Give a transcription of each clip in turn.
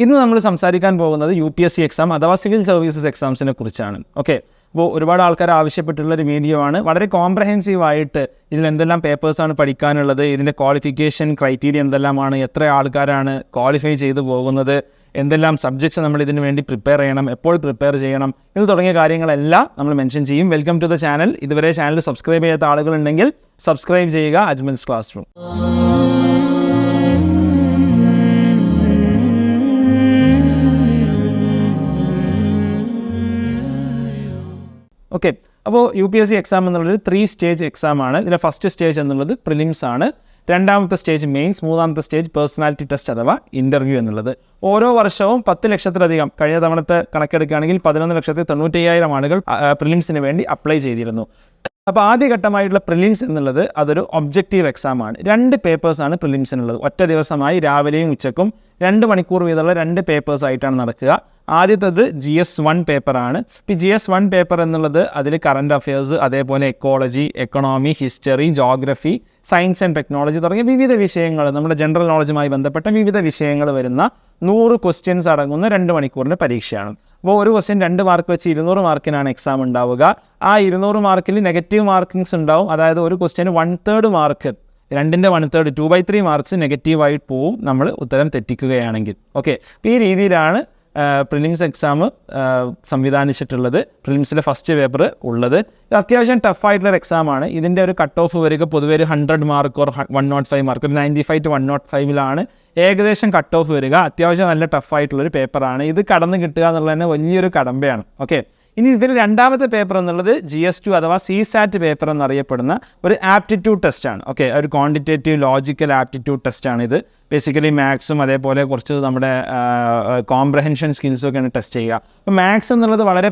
ഇന്ന് നമ്മൾ സംസാരിക്കാൻ പോകുന്നത് UPSC എക്സാം അഥവാ സിവിൽ സർവീസസ് എക്സാംസിനെ കുറിച്ചാണ്. ഓക്കെ, അപ്പോൾ ഒരുപാട് ആൾക്കാർ ആവശ്യപ്പെട്ടുള്ളൊരു വീഡിയോ ആണ്. വളരെ കോംപ്രഹെൻസീവ് ആയിട്ട് ഇതിൽ എന്തെല്ലാം പേപ്പേഴ്സാണ് പഠിക്കാനുള്ളത്, ഇതിൻ്റെ ക്വാളിഫിക്കേഷൻ ക്രൈറ്റീരിയ എന്തെല്ലാമാണ്, എത്ര ആൾക്കാരാണ് ക്വാളിഫൈ ചെയ്തു പോകുന്നത്, എന്തെല്ലാം സബ്ജക്ട്സ് നമ്മൾ ഇതിനു വേണ്ടി പ്രിപ്പയർ ചെയ്യണം, എപ്പോൾ പ്രിപ്പയർ ചെയ്യണം, ഇത് തുടങ്ങിയ കാര്യങ്ങളെല്ലാം നമ്മൾ മെൻഷൻ ചെയ്യും. Welcome to the channel. ഇതുവരെ ചാനൽ സബ്സ്ക്രൈബ് ചെയ്യാത്ത ആളുകളുണ്ടെങ്കിൽ സബ്സ്ക്രൈബ് ചെയ്യുക. Ajmal's classroom. ഓക്കെ, അപ്പോൾ UPSC എക്സാം എന്നുള്ളത് 3 സ്റ്റേജ് എക്സാമാണ്. ഇതിലെ ഫസ്റ്റ് സ്റ്റേജ് എന്നുള്ളത് പ്രിലിംസ് ആണ്, രണ്ടാമത്തെ സ്റ്റേജ് മെയിൻസ്, മൂന്നാമത്തെ സ്റ്റേജ് പേഴ്സണാലിറ്റി ടെസ്റ്റ് അഥവാ ഇൻ്റർവ്യൂ എന്നുള്ളത്. ഓരോ വർഷവും 10 ലക്ഷത്തിലധികം, കഴിഞ്ഞ തവണത്തെ കണക്കെടുക്കുകയാണെങ്കിൽ 11,95,000 ആളുകൾ പ്രിലിംസിന് വേണ്ടി അപ്ലൈ ചെയ്തിരുന്നു. അപ്പോൾ ആദ്യഘട്ടമായിട്ടുള്ള പ്രിലിംസ് എന്നുള്ളത് അതൊരു ഒബ്ജക്റ്റീവ് എക്സാമാണ്. 2 പേപ്പേഴ്സാണ് പ്രിലിംസിനുള്ളത്. ഒറ്റ ദിവസമായി രാവിലെയും ഉച്ചക്കും 2 മണിക്കൂർ വീതമുള്ള 2 പേപ്പേഴ്സായിട്ടാണ് നടക്കുക. ആദ്യത്തേത് GS1 പേപ്പറാണ്. ഇപ്പോൾ GS1 പേപ്പർ എന്നുള്ളത് അതിൽ കറണ്ട് അഫയേഴ്സ്, അതേപോലെ ecology, economy, history, geography, science and technology തുടങ്ങിയ വിവിധ വിഷയങ്ങൾ, നമ്മുടെ ജനറൽ നോളജുമായി ബന്ധപ്പെട്ട വിവിധ വിഷയങ്ങൾ വരുന്ന 100 ക്വസ്റ്റ്യൻസ് അടങ്ങുന്ന 2 മണിക്കൂറിൻ്റെ പരീക്ഷയാണ്. അപ്പോൾ ഒരു ക്വസ്റ്റ്യൻ 2 മാർക്ക് വെച്ച് 200 മാർക്കിനാണ് എക്സാം ഉണ്ടാവുക. ആ 200 മാർക്കിൽ നെഗറ്റീവ് മാർക്കിങ്സ് ഉണ്ടാവും. അതായത് ഒരു ക്വസ്റ്റ്യന് 1/3 മാർക്ക്, 2ൻ്റെ 1/3 2/3 മാർക്സ് നെഗറ്റീവായിട്ട് പോവും നമ്മൾ ഉത്തരം തെറ്റിക്കുകയാണെങ്കിൽ. ഓക്കെ, അപ്പോൾ ഈ രീതിയിലാണ് പ്രിലിംസ് എക്സാം സംവിധാനിച്ചിട്ടുള്ളത്. പ്രിലിംസിലെ ഫസ്റ്റ് പേപ്പർ ഉള്ളത് ഇത് അത്യാവശ്യം ടഫായിട്ടുള്ളൊരു എക്സാമാണ്. ഇതിൻ്റെ ഒരു കട്ട് ഓഫ് വരിക പൊതുവെ ഒരു 100 മാർക്ക് ഓർ 105 മാർക്ക്, ഒരു 95 to 105 ഏകദേശം കട്ട് ഓഫ് വരിക. അത്യാവശ്യം നല്ല ടഫായിട്ടുള്ളൊരു പേപ്പറാണ്. ഇത് കടന്ന് കിട്ടുക എന്നുള്ളത് തന്നെ വലിയൊരു കടമ്പയാണ്. ഓക്കെ, ഇനി ഇതിൽ രണ്ടാമത്തെ പേപ്പർ എന്നുള്ളത് GS2 അഥവാ CSAT പേപ്പർ എന്നറിയപ്പെടുന്ന ഒരു ആപ്റ്റിറ്റ്യൂഡ് ടെസ്റ്റാണ്. ഓക്കെ, ഒരു ക്വാണ്ടിറ്റേറ്റീവ് ലോജിക്കൽ ആപ്റ്റിറ്റ്യൂഡ് ടെസ്റ്റാണ് ഇത്. ബേസിക്കലി മാത്സും അതേപോലെ കുറച്ച് നമ്മുടെ കോംപ്രഹെൻഷൻ സ്കിൽസും ഒക്കെയാണ് ടെസ്റ്റ് ചെയ്യുക. അപ്പോൾ മാത്സ് എന്നുള്ളത് വളരെ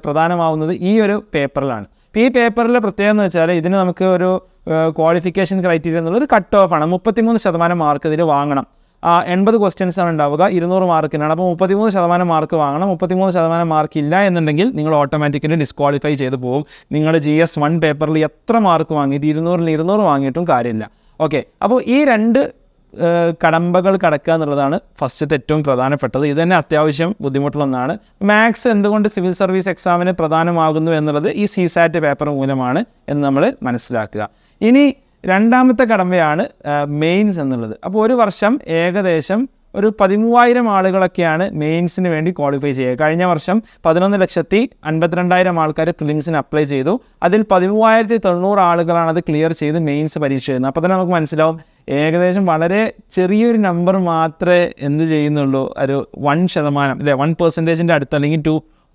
പ്രധാനമാവുന്നത് ഈ ഒരു പേപ്പറിലാണ്. ഇപ്പോൾ ഈ പേപ്പറിലെ പ്രത്യേകത എന്ന് വെച്ചാൽ ഇതിന് നമുക്ക് ഒരു ക്വാളിഫിക്കേഷൻ ക്രൈറ്റീരിയ എന്നുള്ളത് കട്ട് ഓഫാണ്. 33% മാർക്ക് ഇതിൽ വാങ്ങണം. 80 ക്വസ്റ്റ്യൻസ് ആണ് ഉണ്ടാവുക, 200 മാർക്കിനാണ്. അപ്പോൾ 33% മാർക്ക് വാങ്ങണം. 33% മാർക്ക് ഇല്ല എന്നുണ്ടെങ്കിൽ നിങ്ങൾ ഓട്ടോമാറ്റിക്കലി ഡിസ്ക്വാളിഫൈ ചെയ്ത് പോകും. നിങ്ങൾ GS1 പേപ്പറിൽ എത്ര മാർക്ക് വാങ്ങിയിട്ട് 200 വാങ്ങിയിട്ടും കാര്യമില്ല. ഓക്കെ, അപ്പോൾ ഈ 2 കടമ്പകൾ കടക്കുക എന്നുള്ളതാണ് ഫസ്റ്റത്തെ ഏറ്റവും പ്രധാനപ്പെട്ടത്. ഇത് തന്നെ അത്യാവശ്യം ബുദ്ധിമുട്ടുള്ള ഒന്നാണ്. മാത്സ് എന്തുകൊണ്ട് സിവിൽ സർവീസ് എക്സാമിന് പ്രധാനമാകുന്നു എന്നുള്ളത് ഈ CSAT പേപ്പർ മൂലമാണ് എന്ന് നമ്മൾ മനസ്സിലാക്കുക. ഇനി രണ്ടാമത്തെ കടമ്പയാണ് മെയിൻസ് എന്നുള്ളത്. അപ്പോൾ ഒരു വർഷം ഏകദേശം ഒരു 13,000 ആളുകളൊക്കെയാണ് മെയിൻസിന് വേണ്ടി ക്വാളിഫൈ ചെയ്യുക. കഴിഞ്ഞ വർഷം 11,52,000 ആൾക്കാർ പ്രിലിംസിന് അപ്ലൈ ചെയ്തു. അതിൽ 13,090 ആളുകളാണ് അത് ക്ലിയർ ചെയ്ത് മെയിൻസ് പരീക്ഷ എഴുതുന്നത്. അപ്പോൾ തന്നെ നമുക്ക് മനസ്സിലാവും ഏകദേശം വളരെ ചെറിയൊരു നമ്പർ മാത്രമേ എന്ത് ചെയ്യുന്നുള്ളൂ, ഒരു 1% അല്ലെ 1% അടുത്ത്, അല്ലെങ്കിൽ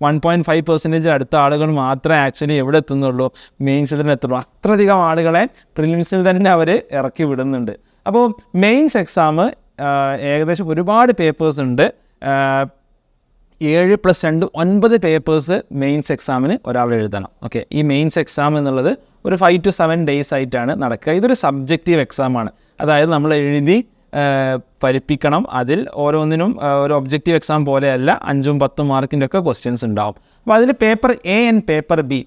1.5% അടുത്ത ആളുകൾ മാത്രമേ ആക്ച്വലി എവിടെ എത്തുന്നുള്ളൂ, മെയിൻസിൽ തന്നെ എത്തുള്ളൂ. അത്രയധികം ആളുകളെ പ്രിലിംസിൽ തന്നെ അവർ ഇറക്കി വിടുന്നുണ്ട്. അപ്പോൾ മെയിൻസ് എക്സാം ഏകദേശം ഒരുപാട് പേപ്പേഴ്സ് ഉണ്ട്. 7+2 9 പേപ്പേഴ്സ് മെയിൻസ് എക്സാമിന് ഒരാൾ എഴുതണം. ഓക്കെ, ഈ മെയിൻസ് എക്സാം എന്നുള്ളത് ഒരു 5 to 7 days ആയിട്ടാണ് നടക്കുക. ഇതൊരു സബ്ജക്റ്റീവ് എക്സാമാണ്. അതായത് നമ്മൾ എഴുതി ഫലിപ്പിക്കണം. അതിൽ ഓരോന്നിനും ഒരു ഒബ്ജക്റ്റീവ് എക്സാം പോലെയല്ല 5ഉം 10ഉം മാർക്കിൻ്റെ ഒക്കെ ക്വസ്റ്റ്യൻസ് ഉണ്ടാവും. അപ്പോൾ അതിൽ paper A and paper B,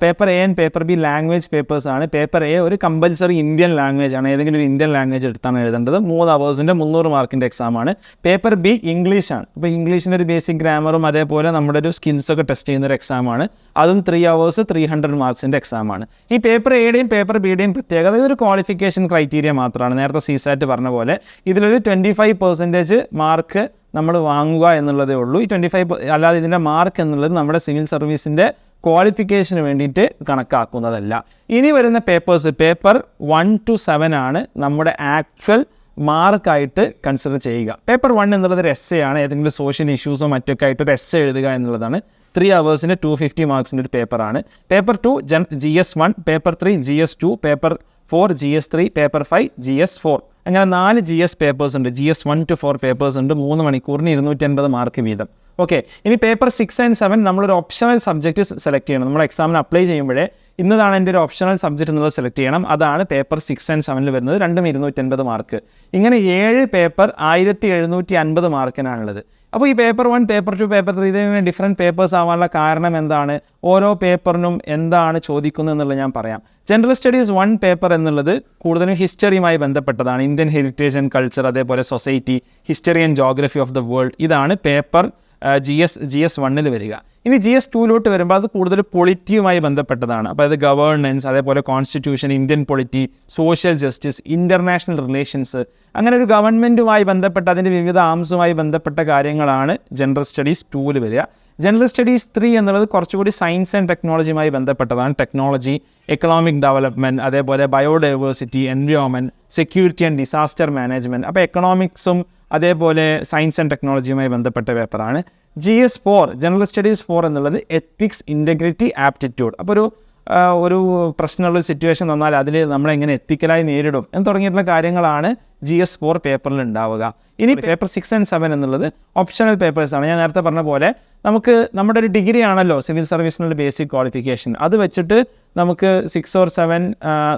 paper A and paper B language പേപ്പേഴ്സാണ്. പേപ്പർ A ഒരു കമ്പൽസറി ഇന്ത്യൻ ലാംഗ്വേജ് ആണ്. ഏതെങ്കിലും ഒരു ഇന്ത്യൻ ലാംഗ്വേജ് എടുത്താണ് എഴുതേണ്ടത്. 3 അവേഴ്സിൻ്റെ 300 മാർക്കിൻ്റെ എക്സാമാണ്. പേപ്പർ B ഇംഗ്ലീഷാണ്. ഇപ്പോൾ ഇംഗ്ലീഷിൻ്റെ ഒരു ബേസിക് ഗ്രാമറും അതേപോലെ നമ്മുടെ ഒരു സ്കിൽസൊക്കെ ടെസ്റ്റ് ചെയ്യുന്നൊരു എക്സാമാണ്. അതും 3 hours 300 മാർക്സിൻ്റെ എക്സാമാണ്. ഈ പേപ്പർ Aയുടെയും പേപ്പർ Bയുടെയും പ്രത്യേകത ഇതൊരു ക്വാളിഫിക്കേഷൻ ക്രൈറ്റീരിയ മാത്രമാണ്. നേരത്തെ CSAT പറഞ്ഞ പോലെ ഇതിലൊരു 25% മാർക്ക് നമ്മൾ വാങ്ങുക എന്നുള്ളതേ ഉള്ളൂ. ഈ 25 അല്ലാതെ ഇതിൻ്റെ മാർക്ക് എന്നുള്ളത് നമ്മുടെ സിവിൽ സർവീസിൻ്റെ ക്വാളിഫിക്കേഷന് വേണ്ടിയിട്ട് കണക്കാക്കുന്നതല്ല. ഇനി വരുന്ന പേപ്പേഴ്സ് പേപ്പർ 1 to 7 ആണ് നമ്മുടെ ആക്ച്വൽ മാർക്കായിട്ട് കൺസിഡർ ചെയ്യുക. പേപ്പർ 1 എന്നുള്ളത് ഒരു essay ആണ്. ഏതെങ്കിലും സോഷ്യൽ ഇഷ്യൂസോ മറ്റൊക്കെ ആയിട്ട് ഒരു essay എഴുതുക എന്നുള്ളതാണ്. 3 hours 250 മാർക്സിൻ്റെ ഒരു പേപ്പറാണ്. Paper 2 GS1, paper 3 GS2, paper 4 GS3, paper 5 GS4. അങ്ങനെ 4 GS പേപ്പേഴ്സ് ഉണ്ട്. GS1 to 4 പേപ്പേഴ്സ് ഉണ്ട്. 3 മണിക്കൂറിന് 250 മാർക്ക് വീതം. ഓക്കെ, ഇനി പേപ്പർ 6 and 7 നമ്മളൊരു ഓപ്ഷണൽ സബ്ജക്റ്റ് സെലക്ട് ചെയ്യണം. നമ്മൾ എക്സാമിന് അപ്ലൈ ചെയ്യുമ്പോഴേ ഇന്നതാണ് എൻ്റെ ഒരു ഓപ്ഷണൽ സബ്ജക്റ്റ് എന്നുള്ളത് സെലക്ട് ചെയ്യണം. അതാണ് പേപ്പർ 6 and 7 വരുന്നത്. രണ്ടും 250 മാർക്ക്. ഇങ്ങനെ 7 പേപ്പർ 1750 മാർക്കിനാണുള്ളത്. അപ്പോൾ ഈ പേപ്പർ 1, പേപ്പർ 2, പേപ്പർ 3 ഇതിങ്ങനെ ഡിഫറെൻറ്റ് പേപ്പേഴ്സ് ആവാനുള്ള കാരണം എന്താണ്, ഓരോ പേപ്പറിനും എന്താണ് ചോദിക്കുന്നത് എന്നുള്ളത് ഞാൻ പറയാം. ജനറൽ സ്റ്റഡീസ് 1 പേപ്പർ എന്നുള്ളത് കൂടുതലും ഹിസ്റ്ററിയുമായി ബന്ധപ്പെട്ടതാണ്. ഇന്ത്യൻ ഹെറിറ്റേജ് ആൻഡ് കൾച്ചർ, അതേപോലെ society, history and geography of the world. ഇതാണ് പേപ്പർ GS 1 വരിക. ഇനി GS 2 വരുമ്പോൾ അത് കൂടുതൽ പൊളിറ്റിയുമായി ബന്ധപ്പെട്ടതാണ്. അപ്പോൾ അത് ഗവേണൻസ്, അതേപോലെ constitution, Indian polity, social justice, international relations, അങ്ങനെ ഒരു ഗവൺമെൻറ്റുമായി ബന്ധപ്പെട്ട അതിൻ്റെ വിവിധ ആംസുമായി ബന്ധപ്പെട്ട കാര്യങ്ങളാണ് ജനറൽ സ്റ്റഡീസ് 2 വരിക. ജനറൽ സ്റ്റഡീസ് 3 എന്നുള്ളത് കുറച്ചുകൂടി സയൻസ് ആൻഡ് ടെക്നോളജിയുമായി ബന്ധപ്പെട്ടതാണ്. ടെക്നോളജി, എക്കണോമിക് ഡെവലപ്മെൻറ്റ്, അതേപോലെ biodiversity, environment, security and disaster management. അപ്പോൾ എക്കണോമിക്സും അതേപോലെ സയൻസ് ആൻഡ് ടെക്നോളജിയുമായി ബന്ധപ്പെട്ട പേപ്പറാണ്. GS 4 ജനറൽ സ്റ്റഡീസ് 4 എന്നുള്ളത് എത്തിക്സ്, ഇൻറ്റഗ്രിറ്റി, ആപ്റ്റിറ്റ്യൂഡ്. അപ്പോൾ ഒരു പ്രശ്നമുള്ള സിറ്റുവേഷൻ വന്നാൽ അതിൽ നമ്മളെങ്ങനെ എത്തിക്കലായി നേരിടും എന്ന് തുടങ്ങിയിട്ടുള്ള കാര്യങ്ങളാണ് GS 4 പേപ്പറിൽ ഉണ്ടാവുക. ഇനി പേപ്പർ 6 and 7 എന്നുള്ളത് ഓപ്ഷണൽ പേപ്പേഴ്സാണ്. ഞാൻ നേരത്തെ പറഞ്ഞ പോലെ നമുക്ക് നമ്മുടെ ഒരു ഡിഗ്രി ആണല്ലോ സിവിൽ സർവീസിനുള്ള ബേസിക് ക്വാളിഫിക്കേഷൻ. അത് വെച്ചിട്ട് നമുക്ക് 6 or 7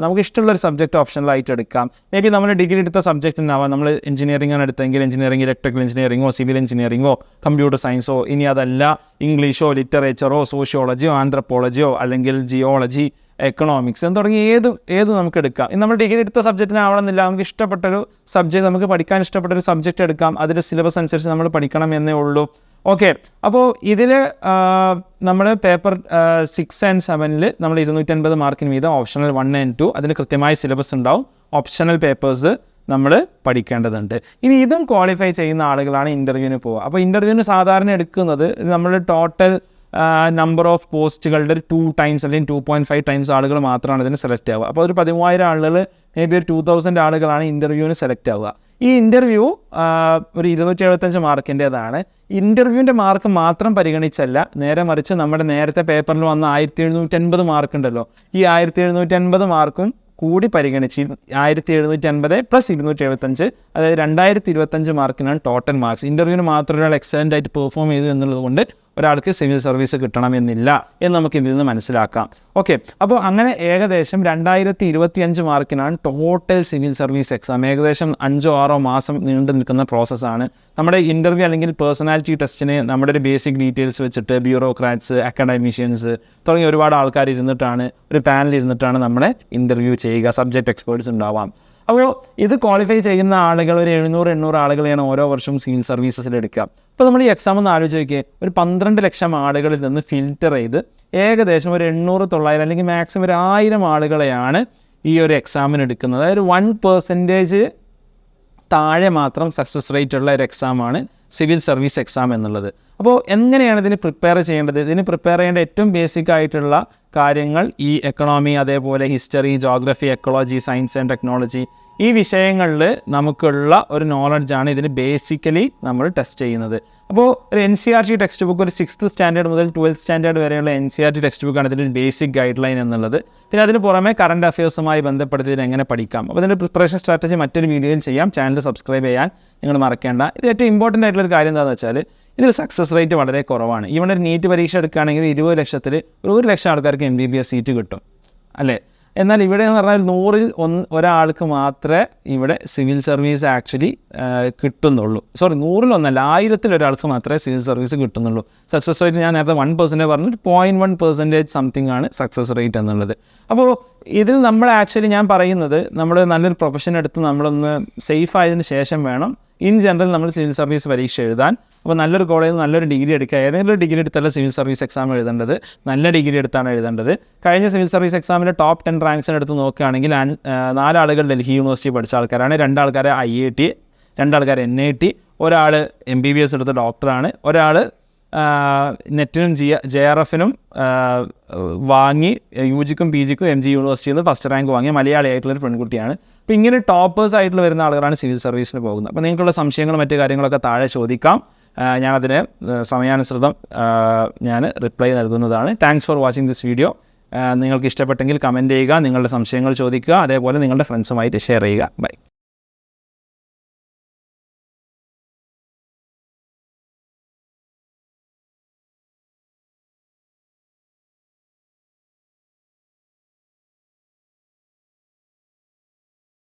നമുക്ക് ഇഷ്ടമുള്ളൊരു സബ്ജക്റ്റ് ഓപ്ഷണലായിട്ട് എടുക്കാം. മേ ബി നമ്മൾ ഡിഗ്രി എടുത്ത സബ്ജക്റ്റ് ഉണ്ടാവാം. നമ്മൾ എഞ്ചിനീയറിംഗ് ആണ് എടുത്തെങ്കിൽ എഞ്ചിനീയറിംഗ്, ഇലക്ട്രിക്കൽ എഞ്ചിനീയറിംഗോ, സിവിൽ എഞ്ചിനീയറിംഗോ, കമ്പ്യൂട്ടർ സയൻസോ, ഇനി അതല്ല ഇംഗ്ലീഷോ, ലിറ്ററേച്ചറോ, സോഷ്യോളജിയോ, ആന്ത്രപ്പോളജിയോ, അല്ലെങ്കിൽ ജിയോളജി, എക്കണോമിക്സ് എന്ന് തുടങ്ങി ഏത് നമുക്ക് എടുക്കാം. ഇനി നമ്മൾ ഡിഗ്രി എടുത്ത സബ്ജക്റ്റിനാവണമെന്നില്ല, നമുക്ക് ഇഷ്ടപ്പെട്ടൊരു സബ്ജക്റ്റ്, നമുക്ക് പഠിക്കാൻ ഇഷ്ടപ്പെട്ടൊരു സബ്ജക്റ്റ് എടുക്കാം. അതിൻ്റെ സിലബസ് അനുസരിച്ച് നമ്മൾ പഠിക്കണം എന്നേ ഉള്ളൂ. ഓക്കെ, അപ്പോൾ ഇതിൽ നമ്മൾ പേപ്പർ 6 and 7 നമ്മൾ 250 മാർക്കിന് വീതം ഓപ്ഷണൽ 1 and 2 അതിന് കൃത്യമായ സിലബസ് ഉണ്ടാവും. ഓപ്ഷണൽ പേപ്പേഴ്സ് നമ്മൾ പഠിക്കേണ്ടതുണ്ട്. ഇനി ഇതും ക്വാളിഫൈ ചെയ്യുന്ന ആളുകളാണ് ഇൻ്റർവ്യൂവിന് പോവുക. അപ്പോൾ ഇൻ്റർവ്യൂവിന് സാധാരണ എടുക്കുന്നത് നമ്മൾ ടോട്ടൽ നമ്പർ ഓഫ് പോസ്റ്റുകളുടെ 2 times അല്ലെങ്കിൽ 2.5 times ആളുകൾ മാത്രമാണ് ഇതിന് സെലക്ട് ആവുക. അപ്പോൾ ഒരു 13,000 ആളുകൾ, മേ ബി ഒരു 2000 ആളുകളാണ് ഇൻ്റർവ്യൂവിന് സെലക്ട് ആവുക. ഈ ഇൻ്റർവ്യൂ ഒരു 275 മാർക്കിൻ്റേതാണ്. ഇൻ്റർവ്യൂവിൻ്റെ മാർക്ക് മാത്രം പരിഗണിച്ചല്ല, നേരെ മറിച്ച് നമ്മുടെ നേരത്തെ പേപ്പറിൽ വന്ന 1750 മാർക്ക് ഉണ്ടല്ലോ, ഈ 1750 മാർക്കും കൂടി പരിഗണിച്ച് 1750 + 275, അതായത് 2025 മാർക്കിനാണ് ടോട്ടൽ മാർക്സ്. ഇൻ്റർവ്യൂവിന് മാത്രം ഒരാൾ എക്സലൻ്റ് ആയിട്ട് പെർഫോം ചെയ്തു എന്നുള്ളത് കൊണ്ട് ഒരാൾക്ക് സിവിൽ സർവീസ് കിട്ടണമെന്നില്ല എന്ന് നമുക്ക് ഇതിൽ നിന്ന് മനസ്സിലാക്കാം. ഓക്കെ, അപ്പോൾ അങ്ങനെ ഏകദേശം 2025 മാർക്കിനാണ് ടോട്ടൽ സിവിൽ സർവീസ് എക്സാം. ഏകദേശം 5-6 മാസം നീണ്ടു നിൽക്കുന്ന പ്രോസസ്സാണ്. നമ്മുടെ ഇൻ്റർവ്യൂ അല്ലെങ്കിൽ പേഴ്സണാലിറ്റി ടെസ്റ്റിന് നമ്മുടെ ഒരു ബേസിക് ഡീറ്റെയിൽസ് വെച്ചിട്ട് ബ്യൂറോക്രാറ്റ്സ്, അക്കാഡമിഷ്യൻസ് തുടങ്ങിയ ഒരുപാട് ആൾക്കാർ ഇരുന്നിട്ടാണ്, ഒരു പാനൽ ഇരുന്നിട്ടാണ് നമ്മളെ ഇൻ്റർവ്യൂ ചെയ്യുക. സബ്ജക്റ്റ് എക്സ്പേർട്സ് ഉണ്ടാവാം. അപ്പോൾ ഇത് ക്വാളിഫൈ ചെയ്യുന്ന ആളുകൾ ഒരു 700-800 ആളുകളെയാണ് ഓരോ വർഷവും സിവിൽ സർവീസസിൽ എടുക്കുക. അപ്പോൾ നമ്മൾ ഈ എക്സാം ഒന്ന് ആലോചിച്ച് നോക്കിയേ, ഒരു 12 ലക്ഷം ആളുകളിൽ നിന്ന് ഫിൽറ്റർ ചെയ്ത് ഏകദേശം ഒരു 800-900 അല്ലെങ്കിൽ മാക്സിമം ഒരു 1000 ആളുകളെയാണ് ഈ ഒരു എക്സാമിന് എടുക്കുന്നത്. അതായത് 1% താഴെ മാത്രം സക്സസ് റേറ്റ് ഉള്ള ഒരു എക്സാമാണ് സിവിൽ സർവീസ് എക്സാം എന്നുള്ളത്. അപ്പോൾ എങ്ങനെയാണ് ഇതിന് പ്രിപ്പയർ ചെയ്യേണ്ടത്? ഇതിന് പ്രിപ്പയർ ചെയ്യേണ്ട ഏറ്റവും ബേസിക് ആയിട്ടുള്ള കാര്യങ്ങൾ ഈ എക്കണോമി, അതേപോലെ history, geography, ecology, science and technology, ഈ വിഷയങ്ങളിൽ നമുക്കുള്ള ഒരു നോളജാണ് ഇതിന് ബേസിക്കലി നമ്മൾ ടെസ്റ്റ് ചെയ്യുന്നത്. അപ്പോൾ ഒരു NCERT ടെക്സ്റ്റ് ബുക്ക്, ഒരു 6th സ്റ്റാൻഡേർഡ് മുതൽ 12th സ്റ്റാൻഡേർഡ് വരെയുള്ള NCERT ടെക്സ്റ്റ് ബുക്കാണ് ഇതിൻ്റെ ബേസിക് ഗൈഡ് ലൈൻ എന്നുള്ളത്. പിന്നെ അതിന് പുറമെ കറണ്ട് അഫയേഴ്സുമായി ബന്ധപ്പെടുത്തി ഇതിന് എങ്ങനെ പഠിക്കാം. അപ്പോൾ ഇതിൻ്റെ പ്രിപ്പറേഷൻ സ്ട്രാറ്റജി മറ്റൊരു വീഡിയോയിൽ ചെയ്യാം. ചാനൽ സബ്സ്ക്രൈബ് ചെയ്യാൻ നിങ്ങൾ മറക്കേണ്ട. ഇത് ഏറ്റവും ഇമ്പോർട്ടൻ്റ് ആയിട്ടുള്ളൊരു കാര്യം എന്താണെന്ന് വെച്ചാൽ ഇതിൽ സക്സസ് റേറ്റ് വളരെ കുറവാണ്. ഇവിടെ ഒരു നീറ്റ് പരീക്ഷ എടുക്കുകയാണെങ്കിൽ 20 ലക്ഷത്തിൽ 1 ലക്ഷം ആൾക്കാർക്ക് MBBS സീറ്റ് കിട്ടും, അല്ലേ? എന്നാൽ ഇവിടെ എന്ന് പറഞ്ഞാൽ 100-ൽ ഒരാൾക്ക് മാത്രമേ ഇവിടെ സിവിൽ സർവീസ് ആക്ച്വലി കിട്ടുന്നുള്ളൂ. 100-ൽ 1000-ൽ ഒരാൾക്ക് മാത്രമേ സിവിൽ സർവീസ് കിട്ടുന്നുള്ളൂ. സക്സസ് റേറ്റ് ഞാൻ നേരത്തെ 1% പറഞ്ഞു, 0.1% സംതിങ് ആണ് സക്സസ് റേറ്റ് എന്നുള്ളത്. അപ്പോൾ ഇതിൽ നമ്മൾ ആക്ച്വലി ഞാൻ പറയുന്നത് നമ്മൾ നല്ലൊരു പ്രൊഫഷൻ എടുത്ത് നമ്മളൊന്ന് സേഫ് ആയതിനു ശേഷം വേണം ഇൻ ജനറൽ നമ്മൾ സിവിൽ സർവീസ് പരീക്ഷ എഴുതാൻ. അപ്പോൾ നല്ലൊരു കോളേജിൽ നല്ലൊരു ഡിഗ്രി എടുക്കുക. ഏതെങ്കിലും ഒരു ഡിഗ്രി എടുത്തല്ല സിവിൽ സർവീസ് എക്സാം എഴുതേണ്ടത്, നല്ല ഡിഗ്രി എടുത്താണ് എഴുതേണ്ടത്. കഴിഞ്ഞ സിവിൽ സർവീസ് എക്സാമിൻ്റെ ടോപ്പ് 10 റാങ്ക്സിന് എടുത്ത് നോക്കുകയാണെങ്കിൽ 4 ആളുകൾ ഡൽഹി യൂണിവേഴ്സിറ്റി പഠിച്ച ആൾക്കാരാണ്, 2 ആൾക്കാർ IIT, 2 ആൾക്കാർ NIT, ഒരാൾ MBBS എടുത്ത ഡോക്ടറാണ്, ഒരാൾ നെറ്റിനും JRFനും വാങ്ങി UGക്കും PGക്കും MG യൂണിവേഴ്സിറ്റിയിൽ നിന്ന് ഫസ്റ്റ് റാങ്ക് വാങ്ങിയ മലയാളിയായിട്ടുള്ളൊരു പെൺകുട്ടിയാണ്. അപ്പോൾ ഇങ്ങനെ ടോപ്പേഴ്സ് ആയിട്ടുള്ള വരുന്ന ആളുകളാണ് സിവിൽ സർവീസിന് പോകുന്നത്. അപ്പോൾ നിങ്ങൾക്കുള്ള സംശയങ്ങളും മറ്റു കാര്യങ്ങളൊക്കെ താഴെ ചോദിക്കാം. ഞാനതിന് സമയാനുസൃതം ഞാൻ റിപ്ലൈ നൽകുന്നതാണ്. Thanks for watching this video. നിങ്ങൾക്ക് ഇഷ്ടപ്പെട്ടെങ്കിൽ കമൻറ്റ് ചെയ്യുക, നിങ്ങളുടെ സംശയങ്ങൾ ചോദിക്കുക, അതേപോലെ നിങ്ങളുടെ ഫ്രണ്ട്സുമായിട്ട് ഷെയർ ചെയ്യുക. ബൈ.